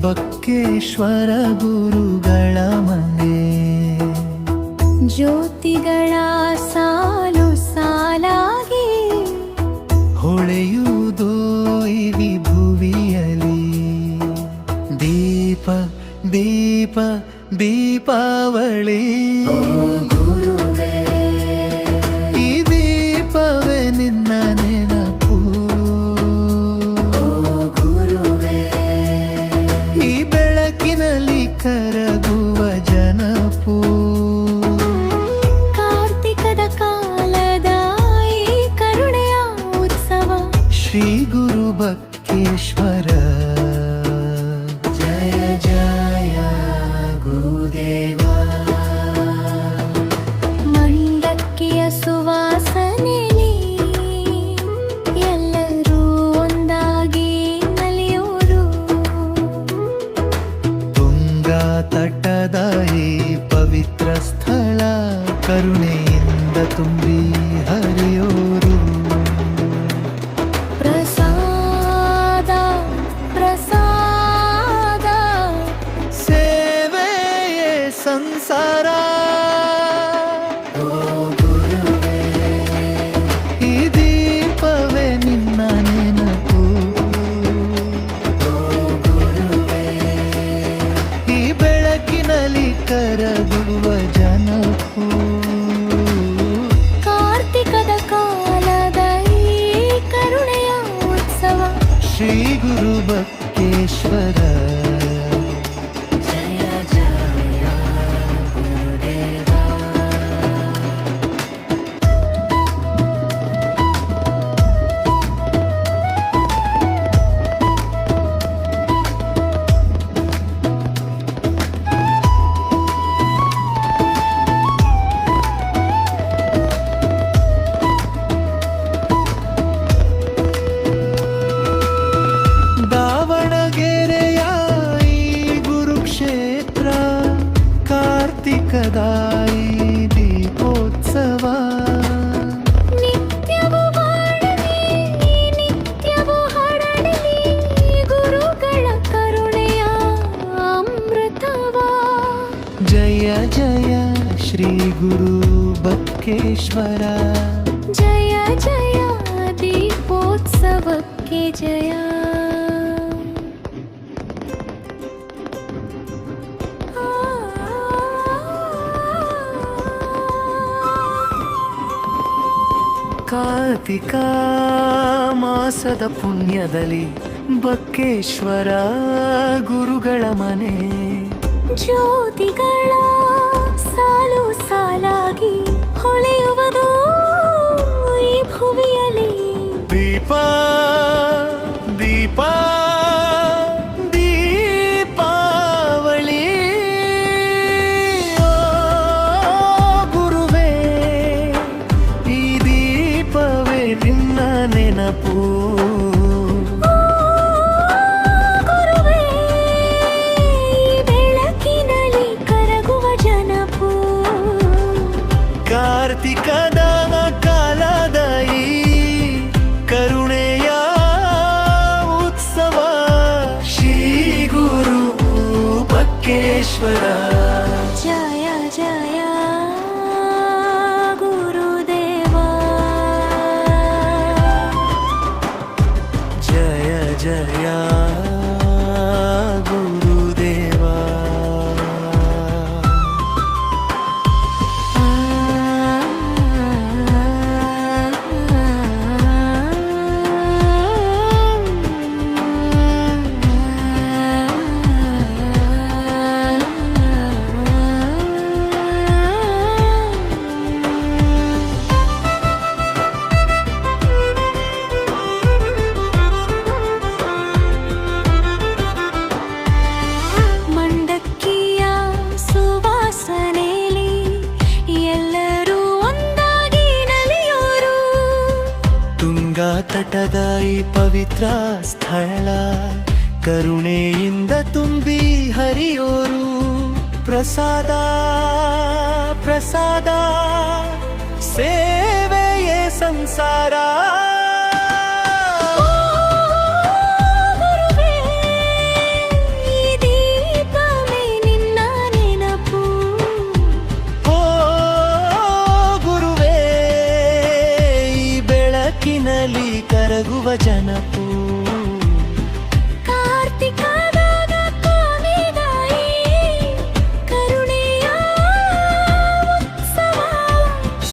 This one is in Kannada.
ಬಕ್ಕೇಶ್ವರ ಗುರುಗಳ ಮನೆ. ಜ್ಯೋತಿಗಳ ಸಾಲು ಸಾಲಾಗಿ ಹೊಳೆಯುವುದೋ ಈ ವಿಭುವಿಯಲಿ. ದೀಪ ದೀಪ ದೀಪಾವಳಿ. ಈ ದೀಪವೇ ನಿನ್ನ ನೆನಪು. ಈ ಬೆಳಕಿನಲ್ಲಿ ಕರಗುವ ಜನಪು. ಕಾರ್ತಿಕದ ಕಾಲದ ಈ ಕರುಣೆಯ ಉತ್ಸವ. ಶ್ರೀ ಗುರು ಬಕ್ಕೇಶ್ವರ ಜಯ ಜಯ ಗುರುದೇವ. ಮಂಡಕ್ಕಿಯ ಸುವಾಸನೆಯಲ್ಲಿ ಎಲ್ಲರೂ ಒಂದಾಗಿ ನಲಿಯೋರು. ತುಂಗಾ ತಟದ ಈ ಪವಿತ್ರ ಸ್ಥಳ ಕರುಣೆಯಿಂದ ತುಂಬಿ ಹರಿಯೋರು. ಪ್ರಸಾದ ಪ್ರಸಾದ ಸೇವೆಯೇ ಸಂಸಾರ. ಈ ದೀಪವೇ ನಿನ್ನ ನೆನಪು. ಈ ಬೆಳಕಿನಲ್ಲಿ ಕರಗುವ ಜನಪು. ಕಾರ್ತಿಕದ ಕಾಲದ ಈ ಕರುಣೆಯ ಉತ್ಸವ. ಶ್ರೀ ಗುರು ಬಕ್ಕೇಶ್ವರ ಜಯ ಜಯ ಗುರುದೇವ. ದಾವಣಗೆರೆಯ ಈ ಗುರುಕ್ಷೇತ್ರ ಕಾರ್ತಿಕದ ಈ ದೀಪೋತ್ಸವ. ನಿತ್ಯವೂ ಬಾಳಲಿ ನಿತ್ಯವೂ ಹರಡಲಿ ಗುರುಗಳ ಕರುಣೆಯ ಅಮೃತವ. ಜಯ ಜಯ ಶ್ರೀ ಗುರು ಬಕ್ಕೇಶ್ವರ. ಜಯ ಜಯ ದೀಪೋತ್ಸವಕ್ಕೆ ಜಯ. ಕಾರ್ತಿಕ ಮಾಸದ ಪುಣ್ಯದಲ್ಲಿ ಬಕ್ಕೇಶ್ವರ ಗುರುಗಳ ಮನೆ. ಜ್ಯೋತಿಗಳ ಸಾಲು ಸಾಲಾಗಿ ಹೊಳೆಯುವುದು ಈ ಭುವಿಯಲ್ಲಿ. ದೀಪ ದೀಪ ದೀಪಾವಳಿ. ಓ ಗುರುವೇ, ಈ ದೀಪವೇ ನಿನ್ನ ನೆನಪು. ಗುರುವೇ, ಈ ಬೆಳಕಿನಲ್ಲಿ ಕರಗುವ ಜನಪು. ಕಾರ್ತಿಕದ ಕಾಲದ ಈ ಕರುಣೆಯ ಉತ್ಸವ. ಶ್ರೀ ಗುರು ಬಕ್ಕೇಶ್ವರ ಜಯ ಜಯ ಗುರುದೇವ. ಜಯ ಜಯ ಗುರುದೇವ. ಮಂಡಕ್ಕಿಯ ಸುವಾಸನೆಯಲ್ಲಿ ಎಲ್ಲರೂ ಒಂದಾಗಿ ನಲಿಯೋರು. ತುಂಗಾ ತಟದ ಈ ಪವಿತ್ರ ಸ್ಥಳ ಕರುಣೆಯಿಂದ ತುಂಬಿ ಹರಿಯೋರು. ಪ್ರಸಾದ ಪ್ರಸಾದ ಸೇವೆಯೇ ಸಂಸಾರ.